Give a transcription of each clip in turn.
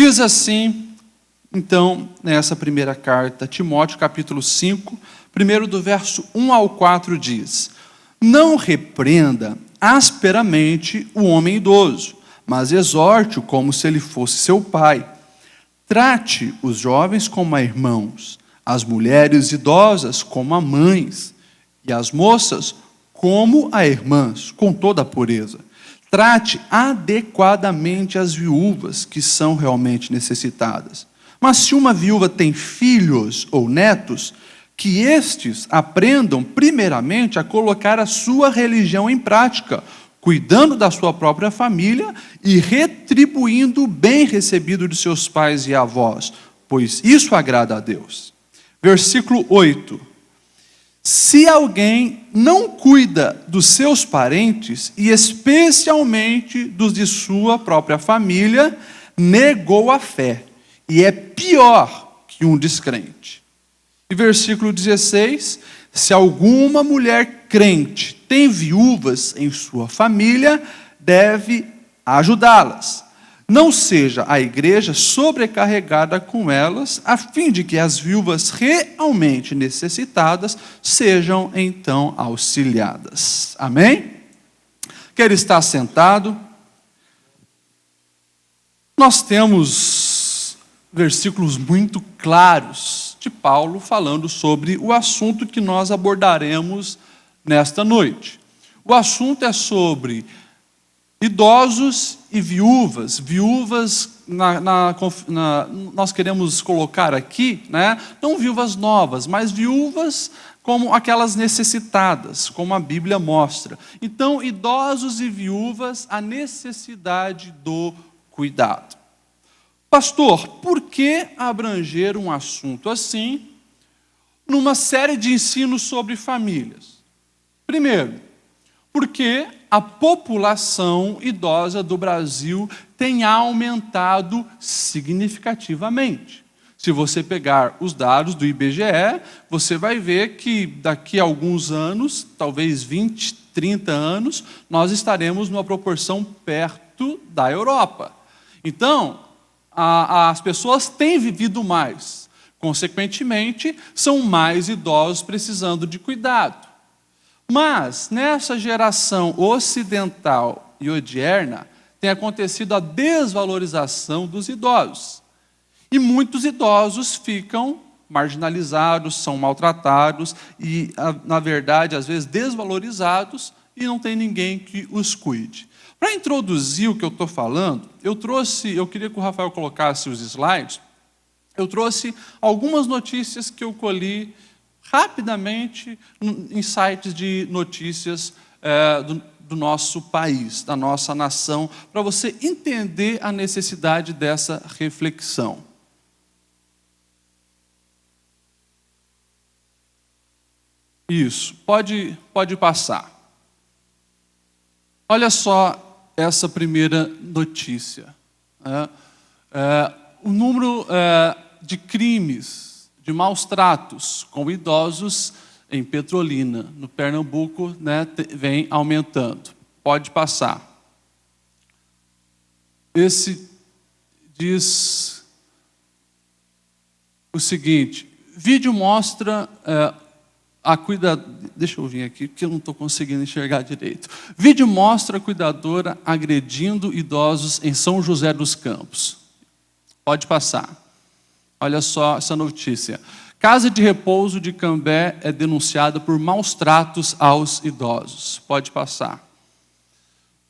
Diz assim, então, nessa primeira carta, Timóteo, capítulo 5, primeiro do verso 1 ao 4 diz: não repreenda asperamente o homem idoso, mas exorte-o como se ele fosse seu pai. Trate os jovens como a irmãos, as mulheres idosas como a mães, e as moças como a irmãs, com toda a pureza. Trate adequadamente as viúvas que são realmente necessitadas. Mas se uma viúva tem filhos ou netos, que estes aprendam primeiramente a colocar a sua religião em prática, cuidando da sua própria família e retribuindo o bem recebido de seus pais e avós, pois isso agrada a Deus. Versículo 8. Se alguém não cuida dos seus parentes, e especialmente dos de sua própria família, negou a fé, e é pior que um descrente. E versículo 16, se alguma mulher crente tem viúvas em sua família, deve ajudá-las. Não seja a igreja sobrecarregada com elas, a fim de que as viúvas realmente necessitadas sejam então auxiliadas. Amém? Quer estar sentado? Nós temos versículos muito claros de Paulo falando sobre o assunto que nós abordaremos nesta noite. O assunto é sobre idosos e viúvas. Viúvas, nós queremos colocar aqui, não viúvas novas, mas viúvas como aquelas necessitadas, como a Bíblia mostra. Então, idosos e viúvas, a necessidade do cuidado. Pastor, por que abranger um assunto assim numa série de ensinos sobre famílias? Primeiro, porque a população idosa do Brasil tem aumentado significativamente. Se você pegar os dados do IBGE, você vai ver que daqui a alguns anos, talvez 20, 30 anos, nós estaremos numa proporção perto da Europa. Então, as pessoas têm vivido mais. Consequentemente, são mais idosos precisando de cuidado. Mas, nessa geração ocidental e odierna, tem acontecido a desvalorização dos idosos. E muitos idosos ficam marginalizados, são maltratados e, na verdade, às vezes desvalorizados e não tem ninguém que os cuide. Para introduzir o que eu estou falando, eu queria que o Rafael colocasse os slides, eu trouxe algumas notícias que eu colhi rapidamente em sites de notícias do nosso país, da nossa nação, para você entender a necessidade dessa reflexão. Isso, pode passar. Olha só essa primeira notícia. O número de crimes, de maus tratos com idosos em Petrolina, no Pernambuco, vem aumentando. Pode passar. Esse diz o seguinte: vídeo mostra deixa eu vir aqui, porque eu não estou conseguindo enxergar direito. Vídeo mostra a cuidadora agredindo idosos em São José dos Campos. Pode passar. Olha só essa notícia. Casa de repouso de Cambé é denunciada por maus tratos aos idosos. Pode passar.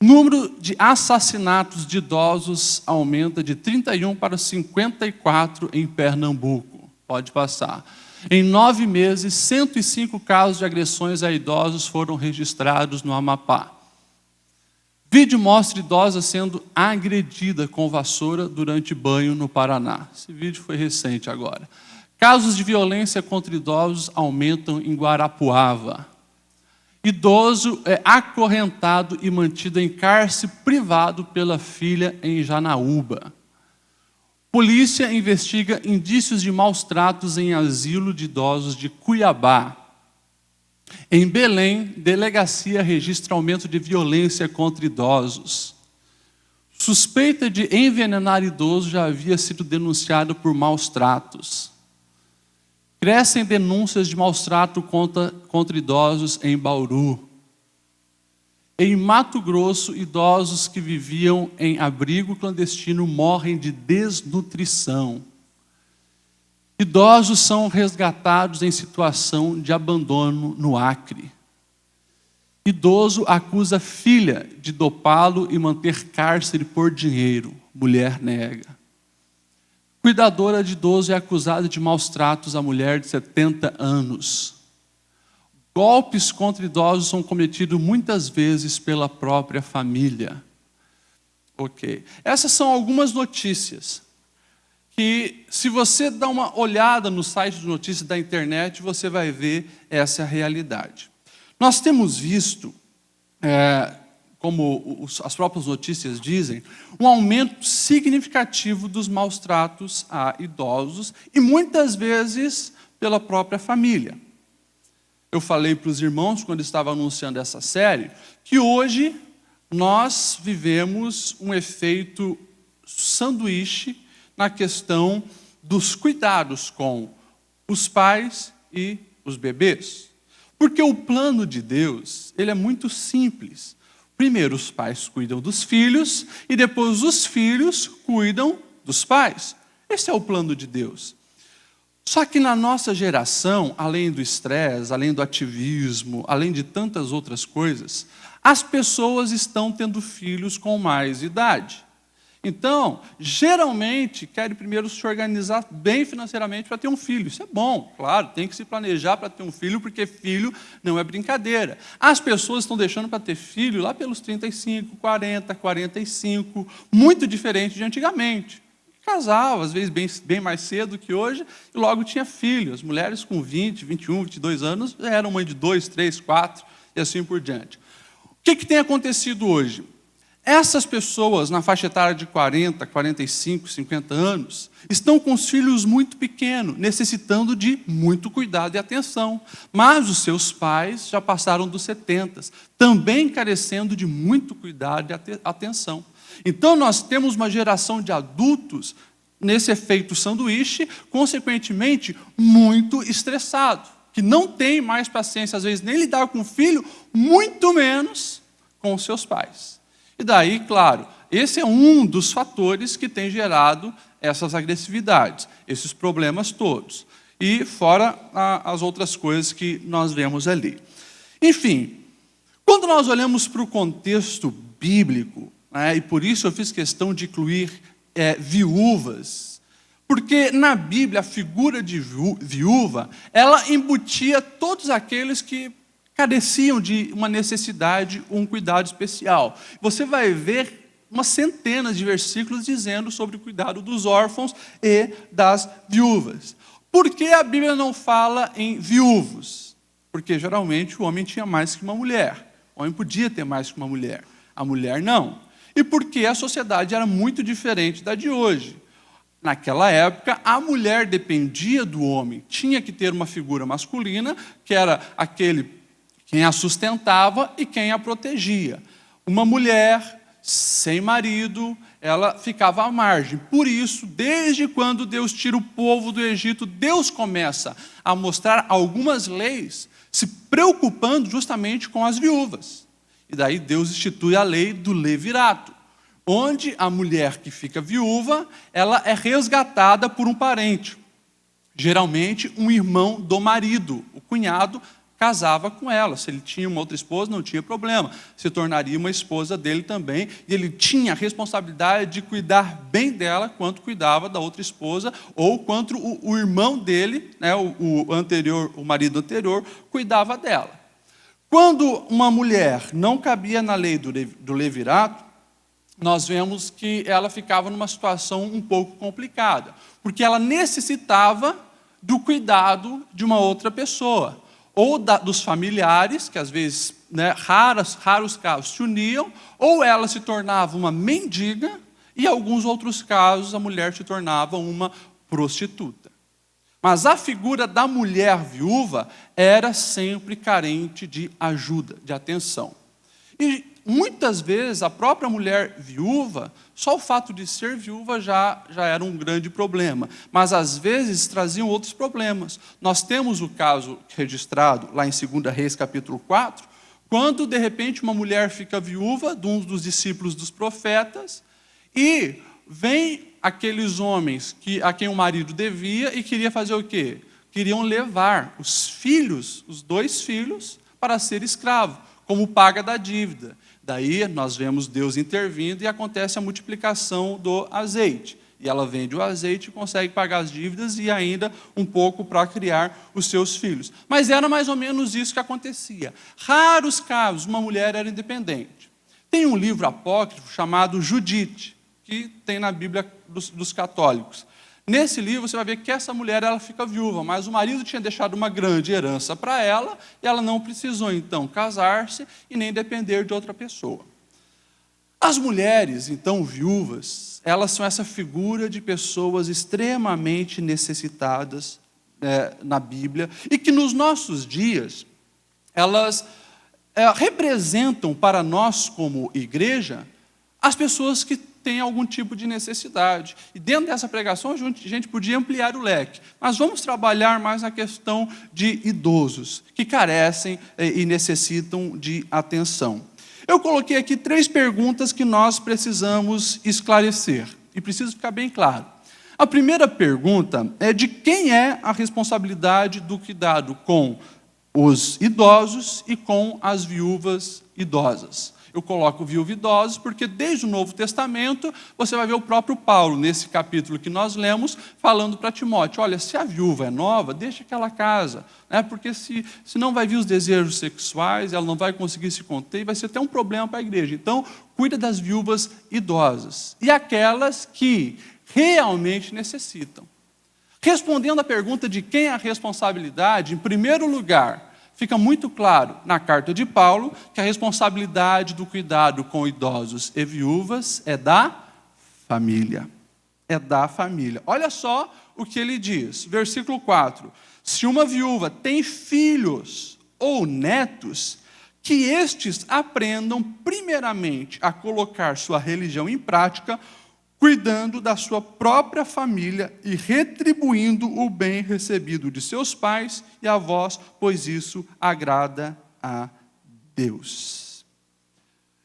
Número de assassinatos de idosos aumenta de 31 para 54 em Pernambuco. Pode passar. Em 9 meses, 105 casos de agressões a idosos foram registrados no Amapá. Vídeo mostra idosa sendo agredida com vassoura durante banho no Paraná. Esse vídeo foi recente agora. Casos de violência contra idosos aumentam em Guarapuava. Idoso é acorrentado e mantido em cárcere privado pela filha em Janaúba. Polícia investiga indícios de maus tratos em asilo de idosos de Cuiabá. Em Belém, delegacia registra aumento de violência contra idosos. Suspeita de envenenar idoso já havia sido denunciada por maus tratos. Crescem denúncias de maus tratos contra idosos em Bauru. Em Mato Grosso, idosos que viviam em abrigo clandestino morrem de desnutrição. Idosos são resgatados em situação de abandono no Acre. Idoso acusa filha de dopá-lo e manter cárcere por dinheiro. Mulher nega. Cuidadora de idoso é acusada de maus tratos à mulher de 70 anos. Golpes contra idosos são cometidos muitas vezes pela própria família. Ok. Essas são algumas notícias que, se você dá uma olhada no site de notícias da internet, você vai ver essa realidade. Nós temos visto, como as próprias notícias dizem, um aumento significativo dos maus tratos a idosos e muitas vezes pela própria família. Eu falei para os irmãos, quando estava anunciando essa série, que hoje nós vivemos um efeito sanduíche na questão dos cuidados com os pais e os bebês. Porque o plano de Deus, ele é muito simples. Primeiro os pais cuidam dos filhos e depois os filhos cuidam dos pais. Esse é o plano de Deus. Só que na nossa geração, além do estresse, além do ativismo, além de tantas outras coisas, as pessoas estão tendo filhos com mais idade. Então, geralmente, querem primeiro se organizar bem financeiramente para ter um filho. Isso é bom, claro, tem que se planejar para ter um filho, porque filho não é brincadeira. As pessoas estão deixando para ter filho lá pelos 35, 40, 45, muito diferente de antigamente. Casava, às vezes, bem mais cedo que hoje, e logo tinha filho. As mulheres com 20, 21, 22 anos eram mãe de 2, 3, 4, e assim por diante. O que tem acontecido hoje? Essas pessoas, na faixa etária de 40, 45, 50 anos, estão com os filhos muito pequenos, necessitando de muito cuidado e atenção. Mas os seus pais já passaram dos 70, também carecendo de muito cuidado e atenção. Então, nós temos uma geração de adultos, nesse efeito sanduíche, consequentemente, muito estressado, que não tem mais paciência, às vezes, nem lidar com o filho, muito menos com os seus pais. E daí, claro, esse é um dos fatores que tem gerado essas agressividades, esses problemas todos. E fora as outras coisas que nós vemos ali. Enfim, quando nós olhamos para o contexto bíblico, e por isso eu fiz questão de incluir viúvas, porque na Bíblia a figura de viúva, ela embutia todos aqueles que careciam de uma necessidade, um cuidado especial. Você vai ver umas centenas de versículos dizendo sobre o cuidado dos órfãos e das viúvas. Por que a Bíblia não fala em viúvos? Porque geralmente o homem tinha mais que uma mulher. O homem podia ter mais que uma mulher. A mulher não. E porque a sociedade era muito diferente da de hoje. Naquela época, a mulher dependia do homem. Tinha que ter uma figura masculina, que era aquele quem a sustentava e quem a protegia. Uma mulher sem marido, ela ficava à margem. Por isso, desde quando Deus tira o povo do Egito, Deus começa a mostrar algumas leis, se preocupando justamente com as viúvas. E daí Deus institui a lei do levirato, onde a mulher que fica viúva, ela é resgatada por um parente. Geralmente, um irmão do marido, o cunhado, casava com ela. Se ele tinha uma outra esposa, não tinha problema. Se tornaria uma esposa dele também. E ele tinha a responsabilidade de cuidar bem dela, quanto cuidava da outra esposa, ou quanto o irmão dele, o marido anterior, cuidava dela. Quando uma mulher não cabia na lei do levirato, nós vemos que ela ficava numa situação um pouco complicada, porque ela necessitava do cuidado de uma outra pessoa, ou dos familiares, que às vezes, raros casos, se uniam, ou ela se tornava uma mendiga, e em alguns outros casos a mulher se tornava uma prostituta. Mas a figura da mulher viúva era sempre carente de ajuda, de atenção. E muitas vezes a própria mulher viúva, só o fato de ser viúva já era um grande problema, mas às vezes traziam outros problemas. Nós temos o caso registrado lá em 2 Reis capítulo 4, quando de repente uma mulher fica viúva de um dos discípulos dos profetas e vem aqueles homens a quem o marido devia e queria fazer o quê? Queriam levar os filhos, os 2 filhos, para ser escravo, como paga da dívida. Daí nós vemos Deus intervindo e acontece a multiplicação do azeite. E ela vende o azeite e consegue pagar as dívidas e ainda um pouco para criar os seus filhos. Mas era mais ou menos isso que acontecia. Raros casos, uma mulher era independente. Tem um livro apócrifo chamado Judite, que tem na Bíblia dos católicos. Nesse livro você vai ver que essa mulher ela fica viúva, mas o marido tinha deixado uma grande herança para ela e ela não precisou então casar-se e nem depender de outra pessoa. As mulheres, então, viúvas, elas são essa figura de pessoas extremamente necessitadas na Bíblia e que nos nossos dias elas representam para nós como igreja as pessoas que têm algum tipo de necessidade. E dentro dessa pregação a gente podia ampliar o leque, mas vamos trabalhar mais na questão de idosos que carecem e necessitam de atenção. Eu coloquei aqui 3 perguntas que nós precisamos esclarecer, e precisa ficar bem claro. A primeira pergunta é de quem é a responsabilidade do cuidado com os idosos e com as viúvas idosas. Eu coloco viúva idosos porque desde o Novo Testamento você vai ver o próprio Paulo, nesse capítulo que nós lemos, falando para Timóteo, olha, se a viúva é nova, deixa aquela casa, né? Porque senão vai vir os desejos sexuais, ela não vai conseguir se conter e vai ser até um problema para a igreja. Então, cuida das viúvas idosas e aquelas que realmente necessitam. Respondendo à pergunta de quem é a responsabilidade, em primeiro lugar, fica muito claro na carta de Paulo que a responsabilidade do cuidado com idosos e viúvas é da família. É da família. Olha só o que ele diz, versículo 4. Se uma viúva tem filhos ou netos, que estes aprendam primeiramente a colocar sua religião em prática, cuidando da sua própria família e retribuindo o bem recebido de seus pais e avós, pois isso agrada a Deus.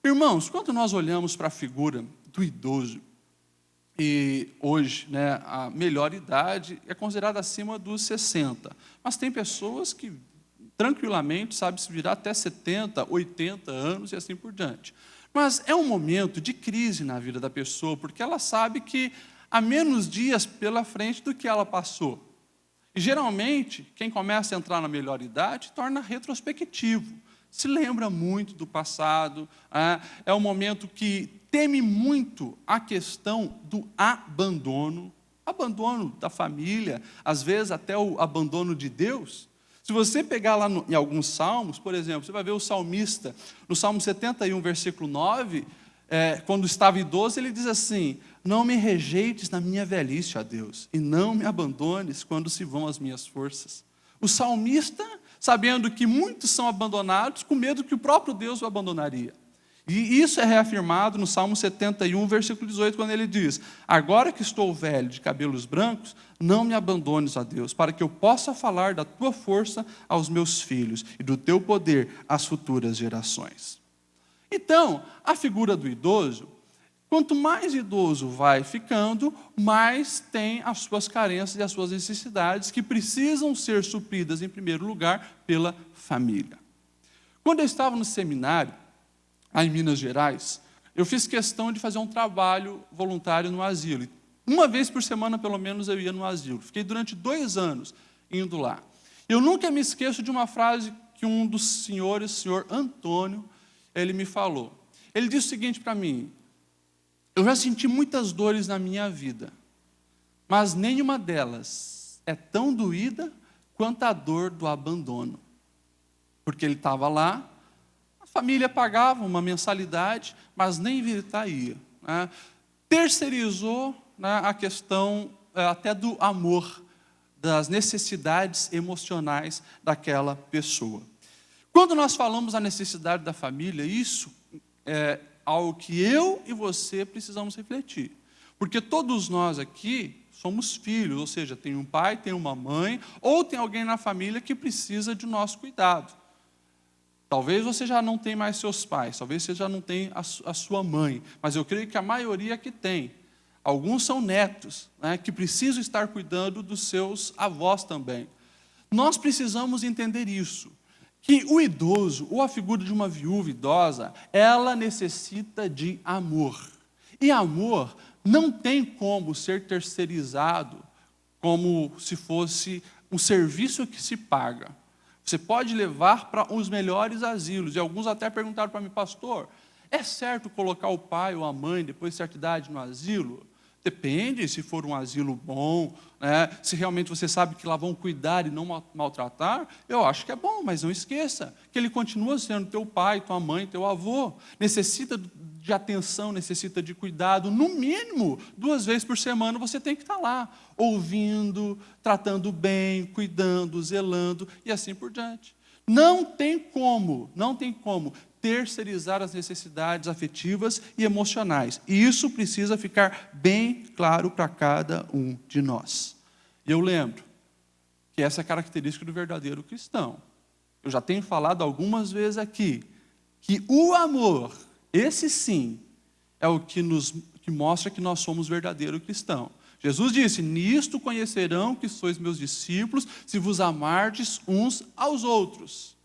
Irmãos, quando nós olhamos para a figura do idoso, e hoje a melhor idade é considerada acima dos 60, mas tem pessoas que tranquilamente sabem se virar até 70, 80 anos e assim por diante. Mas é um momento de crise na vida da pessoa, porque ela sabe que há menos dias pela frente do que ela passou. E geralmente, quem começa a entrar na melhor idade, torna retrospectivo. Se lembra muito do passado, é um momento que teme muito a questão do abandono da família, às vezes até o abandono de Deus. Se você pegar lá em alguns salmos, por exemplo, você vai ver o salmista, no Salmo 71, versículo 9, quando estava idoso, ele diz assim, não me rejeites na minha velhice, ó Deus, e não me abandones quando se vão as minhas forças. O salmista, sabendo que muitos são abandonados, com medo que o próprio Deus o abandonaria. E isso é reafirmado no Salmo 71, versículo 18, quando ele diz, agora que estou velho, de cabelos brancos, não me abandones, ó Deus, para que eu possa falar da tua força aos meus filhos e do teu poder às futuras gerações. Então, a figura do idoso, quanto mais idoso vai ficando, mais tem as suas carências e as suas necessidades que precisam ser supridas, em primeiro lugar, pela família. Quando eu estava no seminário, lá em Minas Gerais, eu fiz questão de fazer um trabalho voluntário no asilo. Uma vez por semana, pelo menos, eu ia no asilo. Fiquei durante 2 anos indo lá. Eu nunca me esqueço de uma frase que um dos senhores, o senhor Antônio, ele me falou. Ele disse o seguinte para mim, eu já senti muitas dores na minha vida, mas nenhuma delas é tão doída quanto a dor do abandono. Porque ele estava lá, a família pagava uma mensalidade, mas nem visitar ia. Terceirizou a questão até do amor, das necessidades emocionais daquela pessoa. Quando nós falamos da necessidade da família, isso é algo que eu e você precisamos refletir. Porque todos nós aqui somos filhos, ou seja, tem um pai, tem uma mãe, ou tem alguém na família que precisa de nosso cuidado. Talvez você já não tenha mais seus pais, talvez você já não tenha a sua mãe, mas eu creio que a maioria aqui tem. Alguns são netos, né, que precisam estar cuidando dos seus avós também. Nós precisamos entender isso, que o idoso, ou a figura de uma viúva idosa, ela necessita de amor. E amor não tem como ser terceirizado como se fosse um serviço que se paga. Você pode levar para os melhores asilos, e alguns até perguntaram para mim, pastor, é certo colocar o pai ou a mãe, depois de certa idade, no asilo? Depende, se for um asilo bom, né, se realmente você sabe que lá vão cuidar e não maltratar, eu acho que é bom, mas não esqueça que ele continua sendo teu pai, tua mãe, teu avô. Necessita de atenção, necessita de cuidado. No mínimo, 2 vezes por semana você tem que estar lá, ouvindo, tratando bem, cuidando, zelando e assim por diante. Não tem como terceirizar as necessidades afetivas e emocionais. E isso precisa ficar bem claro para cada um de nós. E eu lembro que essa é a característica do verdadeiro cristão. Eu já tenho falado algumas vezes aqui, que o amor, esse sim, é o que mostra que nós somos verdadeiro cristão. Jesus disse, nisto conhecerão que sois meus discípulos, se vos amardes uns aos outros.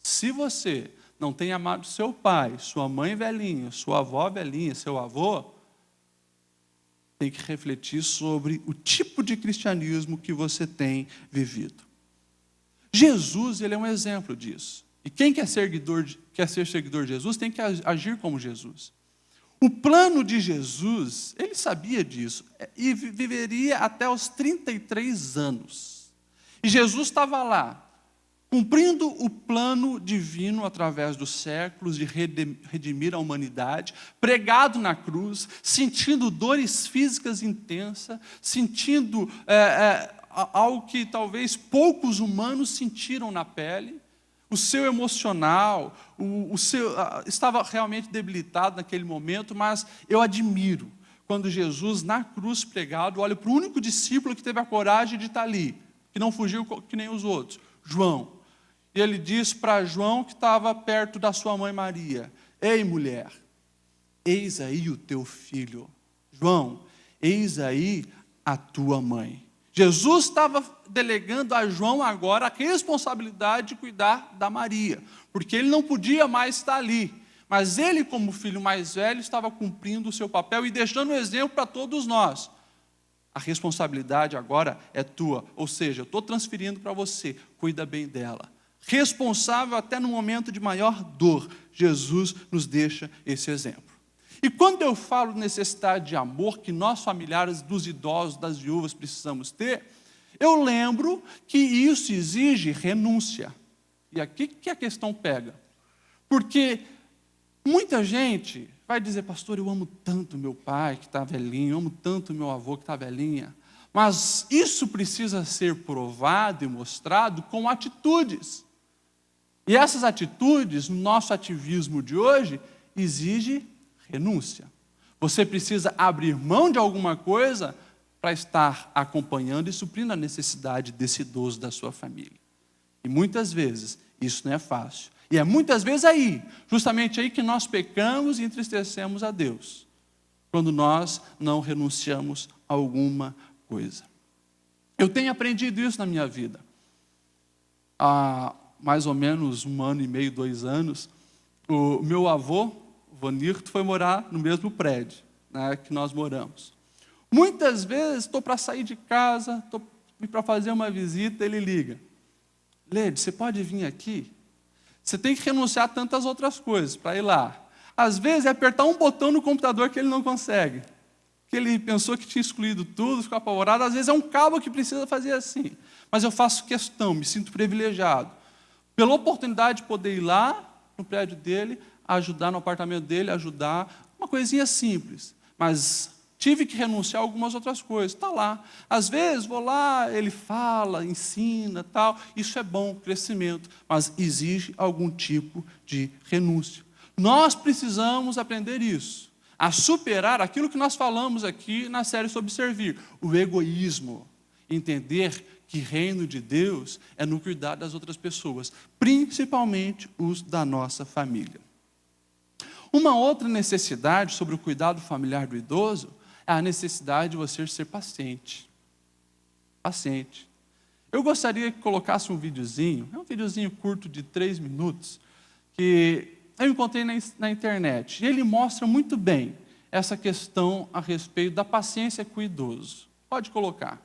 Se você não tem amado seu pai, sua mãe velhinha, sua avó velhinha, seu avô, tem que refletir sobre o tipo de cristianismo que você tem vivido. Jesus, ele é um exemplo disso. E quem quer ser seguidor de Jesus tem que agir como Jesus. O plano de Jesus, ele sabia disso, e viveria até os 33 anos. E Jesus estava lá, cumprindo o plano divino através dos séculos de redimir a humanidade, pregado na cruz, sentindo dores físicas intensas, sentindo algo que talvez poucos humanos sentiram na pele. O seu emocional, estava realmente debilitado naquele momento, mas eu admiro quando Jesus, na cruz pregado, olha para o único discípulo que teve a coragem de estar ali, que não fugiu que nem os outros, João. E ele diz para João, que estava perto da sua mãe Maria, ei mulher, eis aí o teu filho. João, eis aí a tua mãe. Jesus estava delegando a João agora a responsabilidade de cuidar da Maria, porque ele não podia mais estar ali. Mas ele, como filho mais velho, estava cumprindo o seu papel e deixando um exemplo para todos nós. A responsabilidade agora é tua, ou seja, eu estou transferindo para você, cuida bem dela. Responsável até no momento de maior dor, Jesus nos deixa esse exemplo. E quando eu falo necessidade de amor que nós familiares dos idosos, das viúvas precisamos ter, eu lembro que isso exige renúncia. E aqui que a questão pega. Porque muita gente vai dizer, pastor, eu amo tanto meu pai que está velhinho, eu amo tanto meu avô que está velhinha. Mas isso precisa ser provado e mostrado com atitudes. E essas atitudes, no nosso ativismo de hoje, exige renúncia. Você precisa abrir mão de alguma coisa para estar acompanhando e suprindo a necessidade desse idoso da sua família. E muitas vezes isso não é fácil. E é muitas vezes aí, justamente aí que nós pecamos e entristecemos a Deus. Quando nós não renunciamos a alguma coisa. Eu tenho aprendido isso na minha vida. Há mais ou menos 1 ano e meio, 2 anos, o meu avô, Vanirto, foi morar no mesmo prédio, né, que nós moramos. Muitas vezes estou para sair de casa, estou para fazer uma visita, ele liga. Lede, você pode vir aqui? Você tem que renunciar a tantas outras coisas para ir lá. Às vezes é apertar um botão no computador que ele não consegue. Que ele pensou que tinha excluído tudo, ficou apavorado. Às vezes é um cabo que precisa fazer assim. Mas eu faço questão, me sinto privilegiado. Pela oportunidade de poder ir lá no prédio dele, ajudar no apartamento dele, ajudar, uma coisinha simples. Mas tive que renunciar a algumas outras coisas. Está lá. Às vezes vou lá, ele fala, ensina, tal. Isso é bom, crescimento. Mas exige algum tipo de renúncia. Nós precisamos aprender isso, a superar aquilo que nós falamos aqui na série sobre servir, o egoísmo, entender que reino de Deus é no cuidar das outras pessoas, principalmente os da nossa família. Uma outra necessidade sobre o cuidado familiar do idoso é a necessidade de você ser paciente. Paciente. Eu gostaria que colocasse um videozinho, é um videozinho curto de 3 minutos, que eu encontrei na internet. E ele mostra muito bem essa questão a respeito da paciência com o idoso. Pode colocar.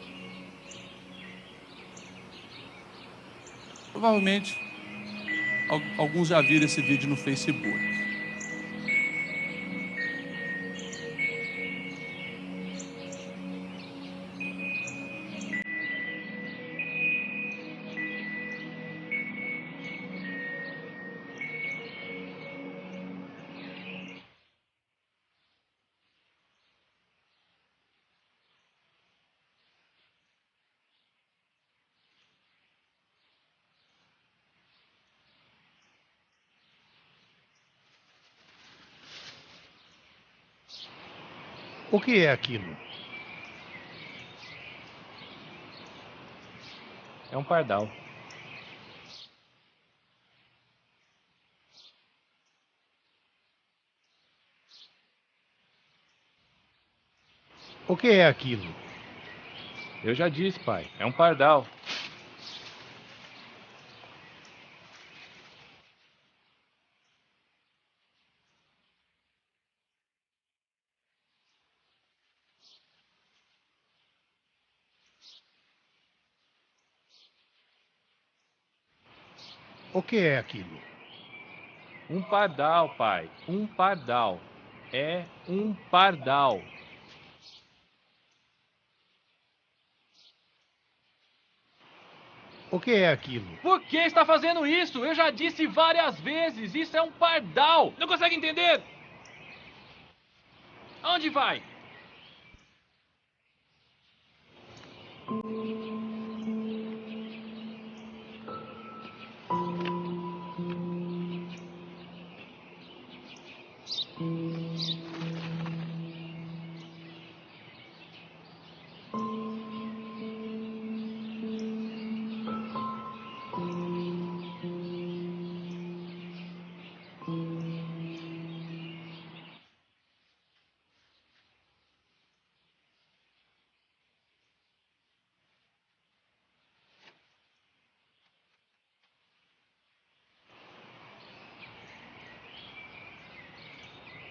Provavelmente, alguns já viram esse vídeo no Facebook. O que é aquilo? É um pardal. O que é aquilo? Eu já disse, pai. É um pardal. O que é aquilo? Um pardal, pai. Um pardal. É um pardal. O que é aquilo? Por que está fazendo isso? Eu já disse várias vezes. Isso é um pardal. Não consegue entender? Aonde vai?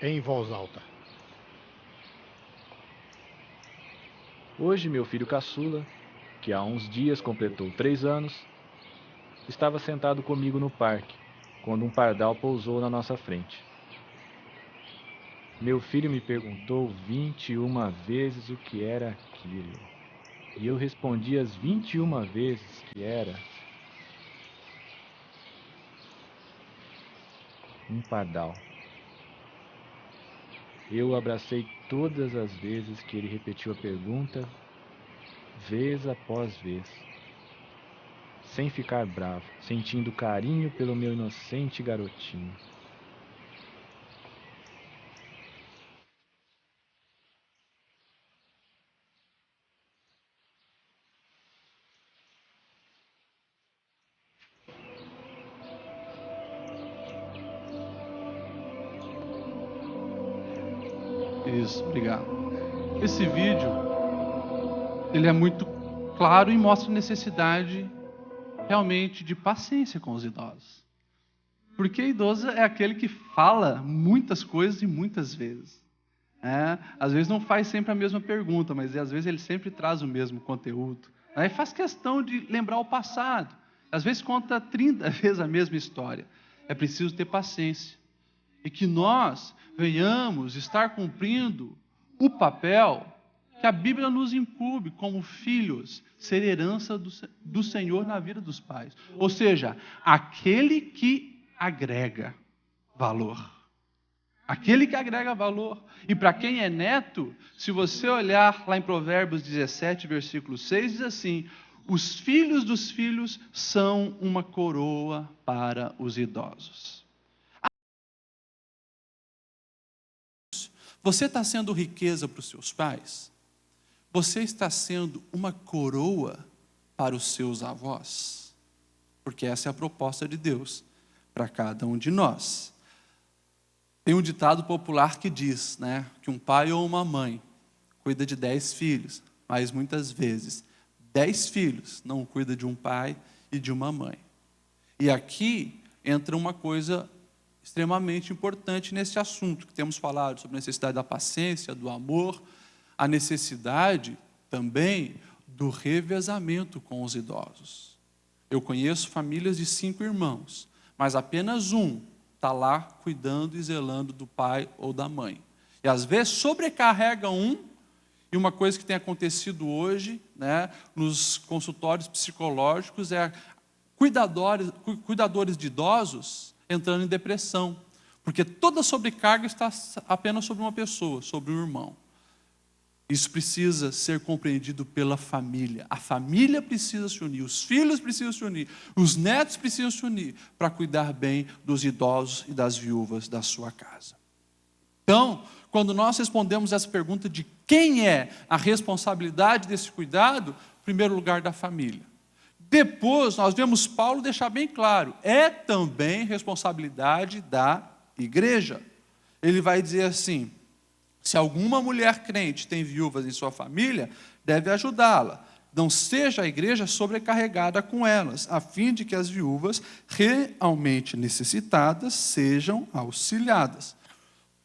Em voz alta. Hoje, meu filho caçula, que há uns dias completou 3 anos, estava sentado comigo no parque, quando um pardal pousou na nossa frente. Meu filho me perguntou 21 vezes o que era aquilo. E eu respondi as 21 vezes que era um pardal. Eu o abracei todas as vezes que ele repetiu a pergunta, vez após vez, sem ficar bravo, sentindo carinho pelo meu inocente garotinho. Isso, obrigado. Esse vídeo, ele é muito claro e mostra a necessidade realmente de paciência com os idosos. Porque idoso é aquele que fala muitas coisas e muitas vezes. Às vezes não faz sempre a mesma pergunta, mas às vezes ele sempre traz o mesmo conteúdo. Aí faz questão de lembrar o passado. Às vezes conta 30 vezes a mesma história. É preciso ter paciência. E que nós venhamos estar cumprindo o papel que a Bíblia nos incumbe como filhos, ser herança do Senhor na vida dos pais. Ou seja, aquele que agrega valor. Aquele que agrega valor. E para quem é neto, se você olhar lá em Provérbios 17, versículo 6, diz assim: os filhos dos filhos são uma coroa para os idosos. Você está sendo riqueza para os seus pais? Você está sendo uma coroa para os seus avós? Porque essa é a proposta de Deus para cada um de nós. Tem um ditado popular que diz, né, que um pai ou uma mãe cuida de 10 filhos, mas muitas vezes 10 filhos não cuidam de um pai e de uma mãe. E aqui entra uma coisa extremamente importante nesse assunto, que temos falado sobre a necessidade da paciência, do amor, a necessidade também do revezamento com os idosos. Eu conheço famílias de 5 irmãos, mas apenas um está lá cuidando e zelando do pai ou da mãe. E às vezes sobrecarrega um, e uma coisa que tem acontecido hoje, né, nos consultórios psicológicos é cuidadores de idosos entrando em depressão, porque toda sobrecarga está apenas sobre uma pessoa, sobre um irmão. Isso precisa ser compreendido pela família. A família precisa se unir, os filhos precisam se unir, os netos precisam se unir para cuidar bem dos idosos e das viúvas da sua casa. Então, quando nós respondemos essa pergunta de quem é a responsabilidade desse cuidado, em primeiro lugar da família. Depois, nós vemos Paulo deixar bem claro, é também responsabilidade da igreja. Ele vai dizer assim: se alguma mulher crente tem viúvas em sua família, deve ajudá-la. Não seja a igreja sobrecarregada com elas, a fim de que as viúvas realmente necessitadas sejam auxiliadas.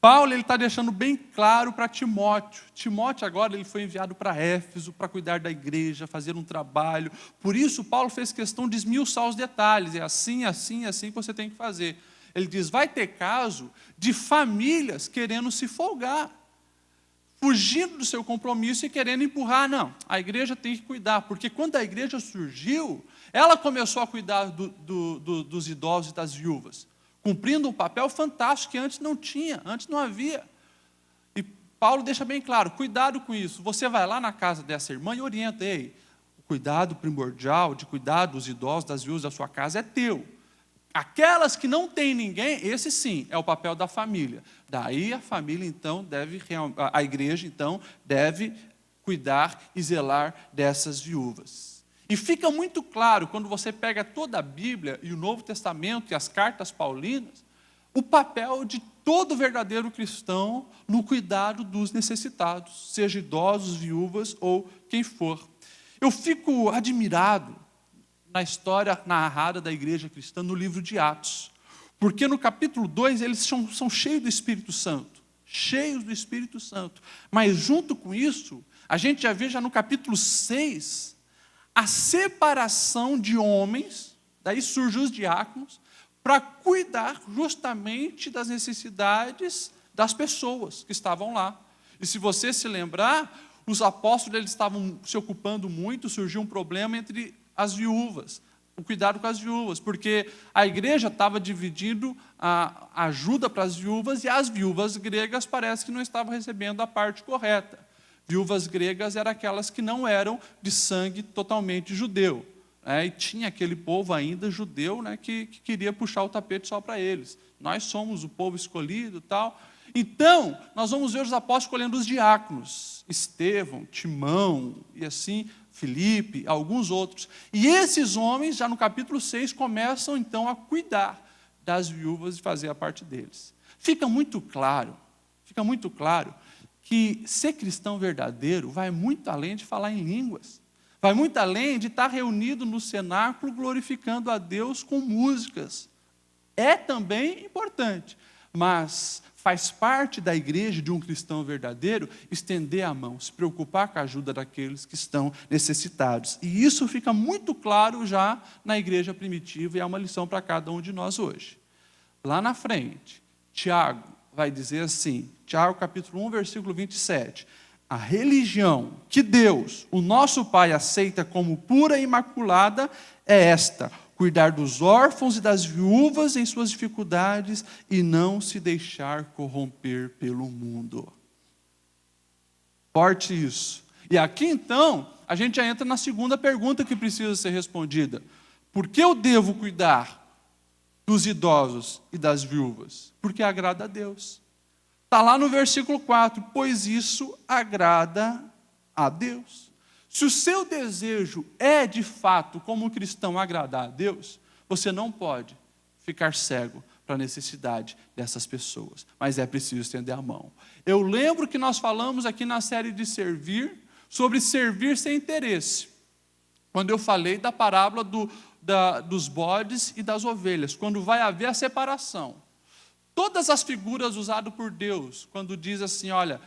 Paulo está deixando bem claro para Timóteo. Timóteo agora ele foi enviado para Éfeso para cuidar da igreja, fazer um trabalho. Por isso Paulo fez questão de esmiuçar os detalhes. É assim, assim, assim que você tem que fazer. Ele diz, vai ter caso de famílias querendo se folgar, fugindo do seu compromisso e querendo empurrar. Não, a igreja tem que cuidar, porque quando a igreja surgiu, ela começou a cuidar dos idosos e das viúvas, cumprindo um papel fantástico que antes não tinha, antes não havia. E Paulo deixa bem claro, cuidado com isso. Você vai lá na casa dessa irmã e orienta, ei, o cuidado primordial de cuidar dos idosos, das viúvas da sua casa é teu. Aquelas que não têm ninguém, esse sim, é o papel da família. Daí a família, então, a igreja, então, deve cuidar e zelar dessas viúvas. E fica muito claro, quando você pega toda a Bíblia e o Novo Testamento e as cartas paulinas, o papel de todo verdadeiro cristão no cuidado dos necessitados, seja idosos, viúvas ou quem for. Eu fico admirado na história narrada da igreja cristã no livro de Atos, porque no capítulo 2 eles são cheios do Espírito Santo, cheios do Espírito Santo, mas junto com isso, a gente já vê já no capítulo 6, a separação de homens, daí surgem os diáconos, para cuidar justamente das necessidades das pessoas que estavam lá. E se você se lembrar, os apóstolos eles estavam se ocupando muito, surgiu um problema entre as viúvas, o cuidado com as viúvas, porque a igreja estava dividindo a ajuda para as viúvas e as viúvas gregas parece que não estavam recebendo a parte correta. Viúvas gregas eram aquelas que não eram de sangue totalmente judeu. E tinha aquele povo ainda judeu, né, que queria puxar o tapete só para eles. Nós somos o povo escolhido e tal. Então, nós vamos ver os apóstolos escolhendo os diáconos. Estevão, Timão e assim, Filipe, alguns outros. E esses homens, já no capítulo 6, começam então a cuidar das viúvas e fazer a parte deles. Fica muito claro que ser cristão verdadeiro vai muito além de falar em línguas. Vai muito além de estar reunido no cenáculo glorificando a Deus com músicas. É também importante, mas faz parte da igreja de um cristão verdadeiro estender a mão, se preocupar com a ajuda daqueles que estão necessitados. E isso fica muito claro já na igreja primitiva e é uma lição para cada um de nós hoje. Lá na frente, Tiago vai dizer assim, Tiago capítulo 1, versículo 27, a religião que Deus, o nosso Pai, aceita como pura e imaculada é esta, cuidar dos órfãos e das viúvas em suas dificuldades e não se deixar corromper pelo mundo. Forte isso. E aqui então, a gente já entra na segunda pergunta que precisa ser respondida. Por que eu devo cuidar dos idosos e das viúvas? Porque agrada a Deus. Está lá no versículo 4, pois isso agrada a Deus. Se o seu desejo é, de fato, como cristão, agradar a Deus, você não pode ficar cego para a necessidade dessas pessoas, mas é preciso estender a mão. Eu lembro que nós falamos aqui na série de servir, sobre servir sem interesse, quando eu falei da parábola dos bodes e das ovelhas, quando vai haver a separação. Todas as figuras usadas por Deus, quando diz assim, olha,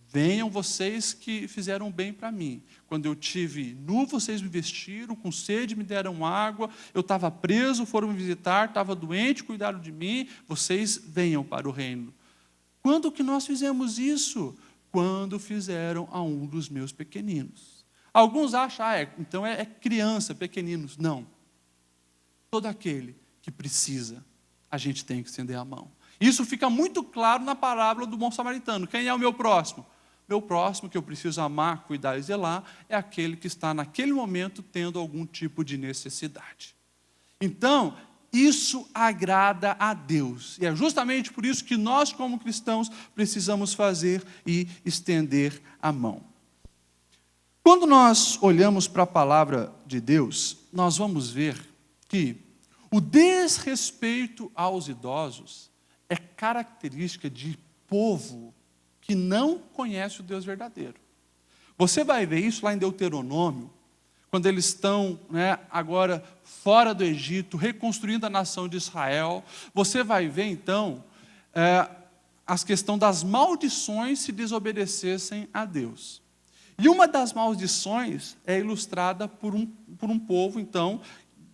venham vocês que fizeram bem para mim. Quando eu tive nu, vocês me vestiram, com sede me deram água, eu estava preso, foram me visitar, estava doente, cuidaram de mim, vocês venham para o reino. Quando que nós fizemos isso? Quando fizeram a um dos meus pequeninos. Alguns acham, então é criança, pequeninos. Não. Todo aquele que precisa, a gente tem que estender a mão. Isso fica muito claro na parábola do bom samaritano. Quem é o meu próximo? Meu próximo, que eu preciso amar, cuidar e zelar, é aquele que está naquele momento tendo algum tipo de necessidade. Então, isso agrada a Deus. E é justamente por isso que nós, como cristãos, precisamos fazer e estender a mão. Quando nós olhamos para a palavra de Deus, nós vamos ver que o desrespeito aos idosos é característica de povo que não conhece o Deus verdadeiro. Você vai ver isso lá em Deuteronômio, quando eles estão agora fora do Egito, reconstruindo a nação de Israel. Você vai ver então as questões das maldições se desobedecessem a Deus. E uma das maldições é ilustrada por um povo, então,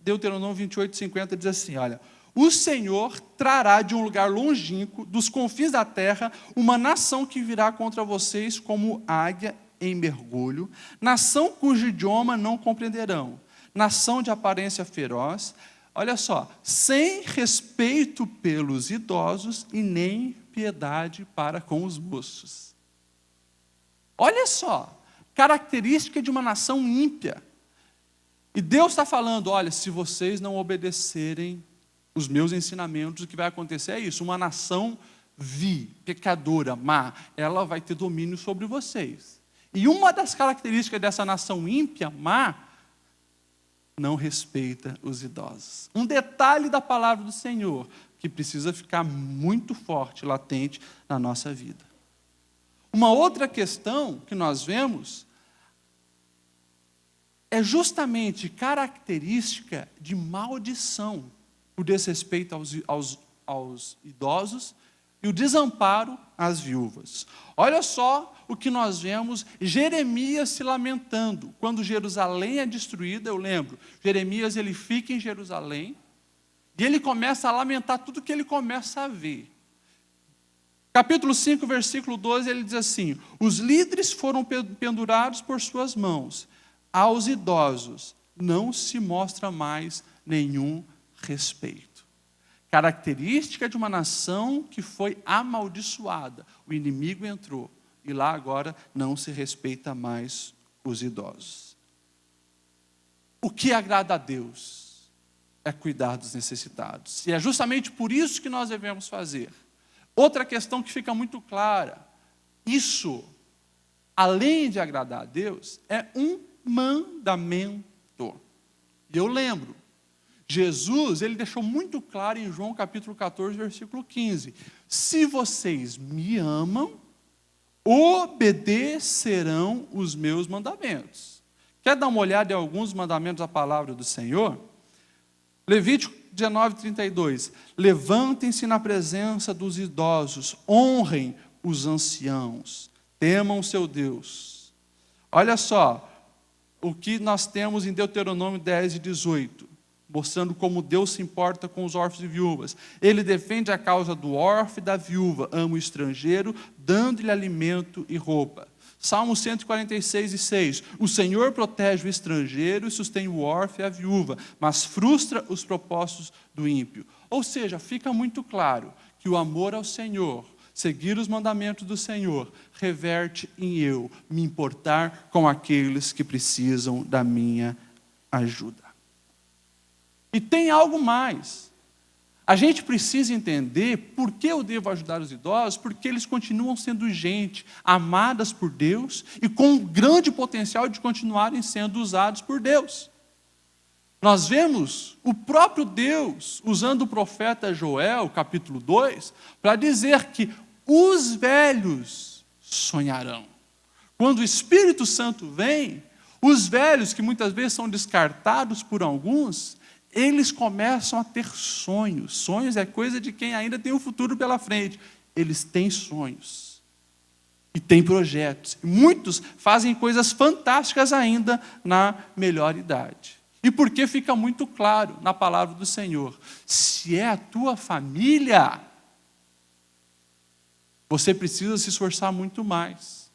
Deuteronômio 28:50 diz assim, olha, o Senhor trará de um lugar longínquo, dos confins da terra, uma nação que virá contra vocês como águia em mergulho, nação cujo idioma não compreenderão, nação de aparência feroz, olha só, sem respeito pelos idosos e nem piedade para com os moços. Olha só, característica de uma nação ímpia. E Deus está falando, olha, se vocês não obedecerem os meus ensinamentos, o que vai acontecer é isso, uma nação pecadora, má, ela vai ter domínio sobre vocês. E uma das características dessa nação ímpia, má, não respeita os idosos. Um detalhe da palavra do Senhor, que precisa ficar muito forte, latente na nossa vida. Uma outra questão que nós vemos é justamente característica de maldição, o desrespeito aos idosos e o desamparo às viúvas. Olha só o que nós vemos, Jeremias se lamentando. Quando Jerusalém é destruída, eu lembro, Jeremias ele fica em Jerusalém e ele começa a lamentar tudo que ele começa a ver. Capítulo 5, versículo 12, ele diz assim, os líderes foram pendurados por suas mãos, aos idosos não se mostra mais nenhum respeito. Característica de uma nação que foi amaldiçoada. O inimigo entrou e lá agora não se respeita mais os idosos. O que agrada a Deus é cuidar dos necessitados. E é justamente por isso que nós devemos fazer. Outra questão que fica muito clara, isso, além de agradar a Deus, é um mandamento. E eu lembro, Jesus, ele deixou muito claro em João capítulo 14, versículo 15. Se vocês me amam, obedecerão os meus mandamentos. Quer dar uma olhada em alguns mandamentos da palavra do Senhor? Levítico 19:32. Levantem-se na presença dos idosos, honrem os anciãos, temam o seu Deus. Olha só, o que nós temos em Deuteronômio 10:18. Mostrando como Deus se importa com os órfãos e viúvas. Ele defende a causa do órfão e da viúva, ama o estrangeiro, dando-lhe alimento e roupa. Salmo 146:6. O Senhor protege o estrangeiro e sustém o órfão e a viúva, mas frustra os propósitos do ímpio. Ou seja, fica muito claro que o amor ao Senhor, seguir os mandamentos do Senhor, reverte em eu me importar com aqueles que precisam da minha ajuda. E tem algo mais. A gente precisa entender por que eu devo ajudar os idosos, porque eles continuam sendo gente amadas por Deus e com um grande potencial de continuarem sendo usados por Deus. Nós vemos o próprio Deus usando o profeta Joel, capítulo 2, para dizer que os velhos sonharão. Quando o Espírito Santo vem, os velhos, que muitas vezes são descartados por alguns, eles começam a ter sonhos. Sonhos é coisa de quem ainda tem o futuro pela frente. Eles têm sonhos. E têm projetos. E muitos fazem coisas fantásticas ainda na melhor idade. E porque fica muito claro na palavra do Senhor, se é a tua família, você precisa se esforçar muito mais.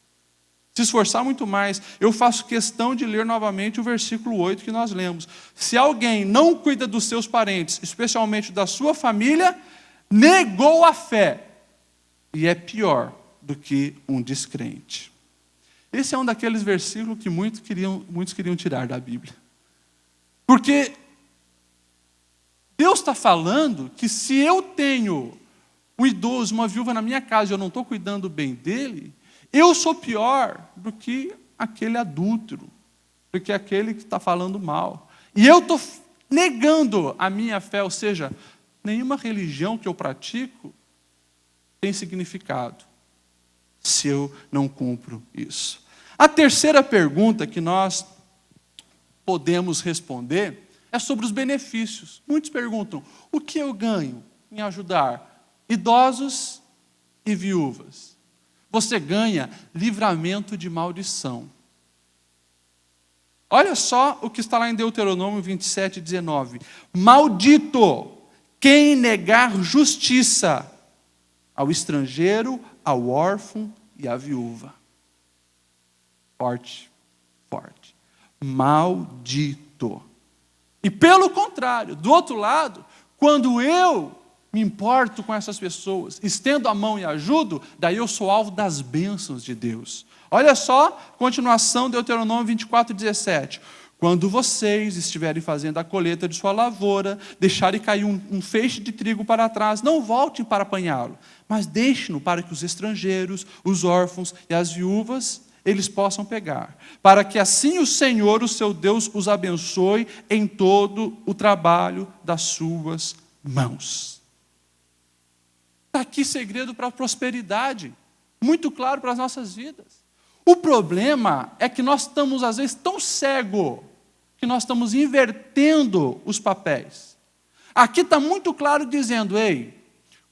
Se esforçar muito mais. Eu faço questão de ler novamente o versículo 8 que nós lemos. Se alguém não cuida dos seus parentes, especialmente da sua família, negou a fé. E é pior do que um descrente. Esse é um daqueles versículos que muitos queriam tirar da Bíblia. Porque Deus está falando que se eu tenho um idoso, uma viúva na minha casa e eu não estou cuidando bem dele, eu sou pior do que aquele adúltero, do que aquele que está falando mal. E eu estou negando a minha fé, ou seja, nenhuma religião que eu pratico tem significado se eu não cumpro isso. A terceira pergunta que nós podemos responder é sobre os benefícios. Muitos perguntam, o que eu ganho em ajudar idosos e viúvas? Você ganha livramento de maldição. Olha só o que está lá em Deuteronômio 27, 19. Maldito quem negar justiça ao estrangeiro, ao órfão e à viúva. Forte, forte. Maldito. E pelo contrário, do outro lado, quando eu me importo com essas pessoas, estendo a mão e ajudo, daí eu sou alvo das bênçãos de Deus. Olha só, continuação, Deuteronômio 24, 17. Quando vocês estiverem fazendo a colheita de sua lavoura, deixarem cair um feixe de trigo para trás, não voltem para apanhá-lo, mas deixem-no para que os estrangeiros, os órfãos e as viúvas, eles possam pegar, para que assim o Senhor, o seu Deus, os abençoe em todo o trabalho das suas mãos. Está aqui segredo para a prosperidade, muito claro para as nossas vidas. O problema é que nós estamos, às vezes, tão cegos, que nós estamos invertendo os papéis. Aqui está muito claro dizendo, ei,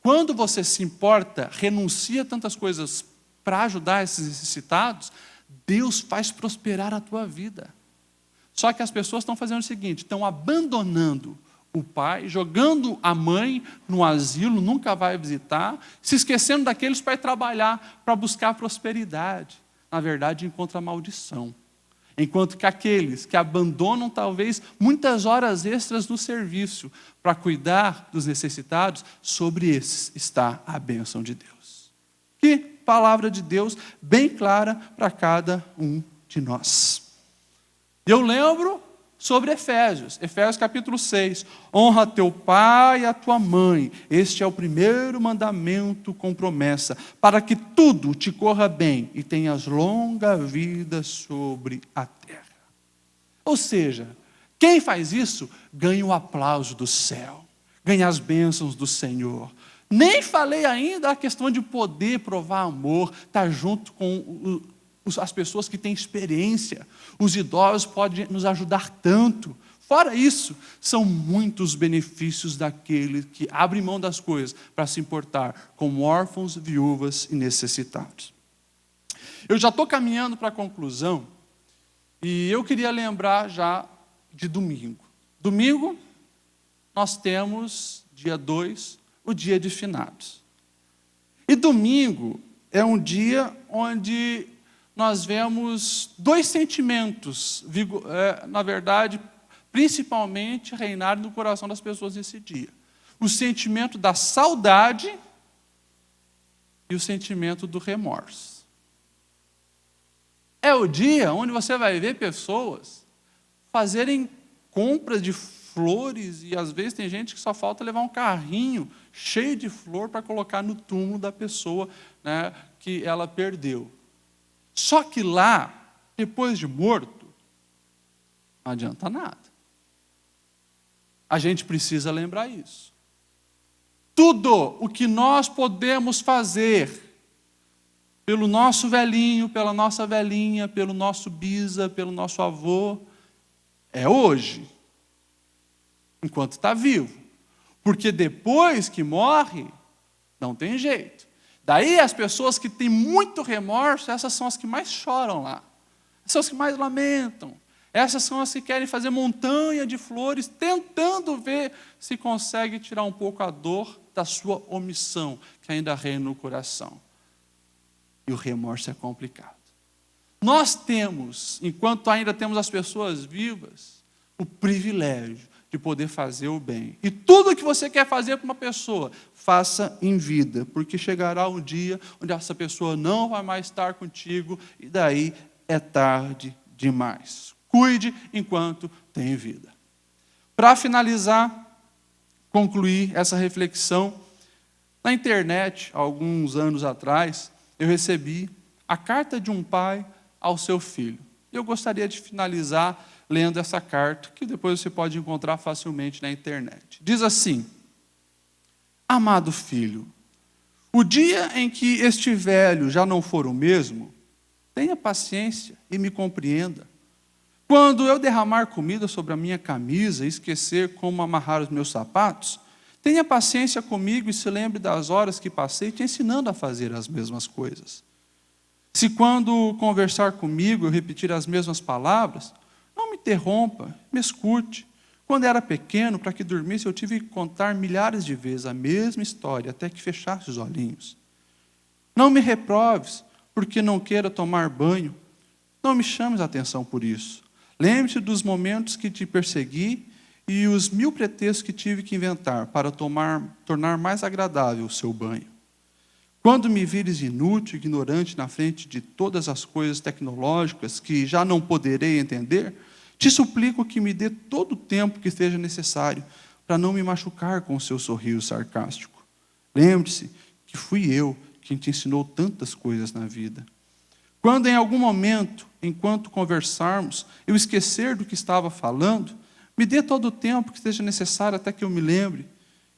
quando você se importa, renuncia a tantas coisas para ajudar esses necessitados, Deus faz prosperar a tua vida. Só que as pessoas estão fazendo o seguinte, estão abandonando o pai, jogando a mãe no asilo, nunca vai visitar, se esquecendo daqueles para ir trabalhar, para buscar prosperidade. Na verdade, encontra maldição. Enquanto que aqueles que abandonam, talvez, muitas horas extras no serviço para cuidar dos necessitados, sobre esses está a bênção de Deus. Que palavra de Deus bem clara para cada um de nós. Eu lembro sobre Efésios capítulo 6. Honra teu pai e a tua mãe. Este é o primeiro mandamento com promessa, para que tudo te corra bem e tenhas longa vida sobre a terra. Ou seja, quem faz isso ganha o aplauso do céu, ganha as bênçãos do Senhor. Nem falei ainda a questão de poder provar amor, estar junto com as pessoas que têm experiência. Os idosos podem nos ajudar tanto. Fora isso, são muitos benefícios daqueles que abrem mão das coisas para se importar com órfãos, viúvas e necessitados. Eu já estou caminhando para a conclusão e eu queria lembrar já de domingo. Domingo, nós temos, dia 2, o dia de finados. E domingo é um dia onde nós vemos dois sentimentos, na verdade, principalmente reinarem no coração das pessoas nesse dia. O sentimento da saudade e o sentimento do remorso. É o dia onde você vai ver pessoas fazerem compras de flores, e às vezes tem gente que só falta levar um carrinho cheio de flor para colocar no túmulo da pessoa, né, que ela perdeu. Só que lá, depois de morto, não adianta nada. A gente precisa lembrar isso. Tudo o que nós podemos fazer pelo nosso velhinho, pela nossa velhinha, pelo nosso bisa, pelo nosso avô, é hoje, enquanto está vivo. Porque depois que morre, não tem jeito. Daí as pessoas que têm muito remorso, essas são as que mais choram lá. São as que mais lamentam. Essas são as que querem fazer montanha de flores, tentando ver se consegue tirar um pouco a dor da sua omissão, que ainda reina no coração. E o remorso é complicado. Nós temos, enquanto ainda temos as pessoas vivas, o privilégio de poder fazer o bem. E tudo que você quer fazer para uma pessoa, faça em vida, porque chegará um dia onde essa pessoa não vai mais estar contigo, e daí é tarde demais. Cuide enquanto tem vida. Para finalizar, concluir essa reflexão, na internet, alguns anos atrás, eu recebi a carta de um pai ao seu filho. Eu gostaria de finalizar lendo essa carta, que depois você pode encontrar facilmente na internet. Diz assim: amado filho, o dia em que este velho já não for o mesmo, tenha paciência e me compreenda. Quando eu derramar comida sobre a minha camisa e esquecer como amarrar os meus sapatos, tenha paciência comigo e se lembre das horas que passei te ensinando a fazer as mesmas coisas. Se quando conversar comigo eu repetir as mesmas palavras, não me interrompa, me escute. Quando era pequeno, para que dormisse, eu tive que contar milhares de vezes a mesma história, até que fechasse os olhinhos. Não me reproves, porque não queira tomar banho. Não me chames a atenção por isso. Lembre-se dos momentos que te persegui e os 1000 pretextos que tive que inventar para tornar mais agradável o seu banho. Quando me vires inútil, ignorante na frente de todas as coisas tecnológicas que já não poderei entender, te suplico que me dê todo o tempo que seja necessário para não me machucar com o seu sorriso sarcástico. Lembre-se que fui eu quem te ensinou tantas coisas na vida. Quando em algum momento, enquanto conversarmos, eu esquecer do que estava falando, me dê todo o tempo que seja necessário até que eu me lembre.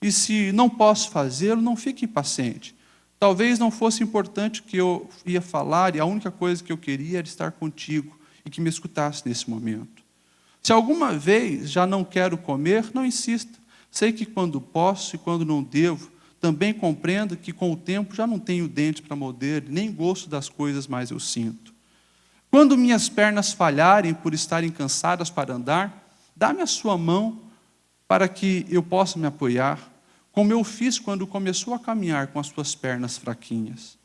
E se não posso fazê-lo, não fique impaciente. Talvez não fosse importante o que eu ia falar e a única coisa que eu queria era estar contigo e que me escutasse nesse momento. Se alguma vez já não quero comer, não insista. Sei que quando posso e quando não devo, também compreendo que com o tempo já não tenho dente para morder, nem gosto das coisas mais eu sinto. Quando minhas pernas falharem por estarem cansadas para andar, dá-me a sua mão para que eu possa me apoiar, como eu fiz quando começou a caminhar com as suas pernas fraquinhas.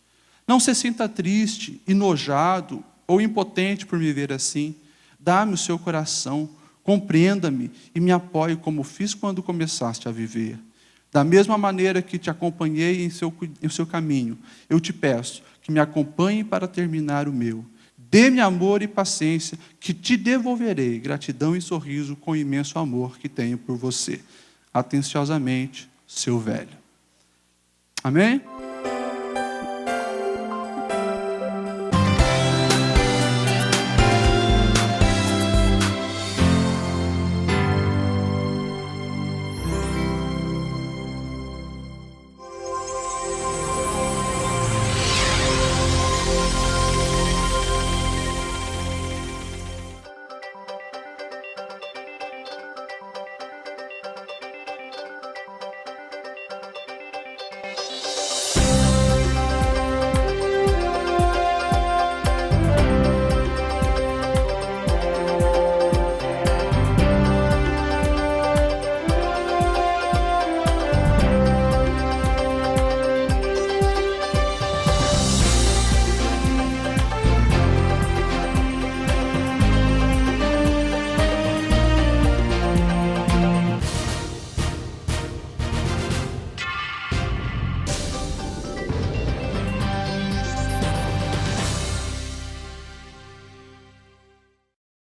Não se sinta triste, enojado ou impotente por me ver assim. Dá-me o seu coração, compreenda-me e me apoie como fiz quando começaste a viver. Da mesma maneira que te acompanhei em seu caminho, eu te peço que me acompanhe para terminar o meu. Dê-me amor e paciência, que te devolverei gratidão e sorriso com o imenso amor que tenho por você. Atenciosamente, seu velho. Amém?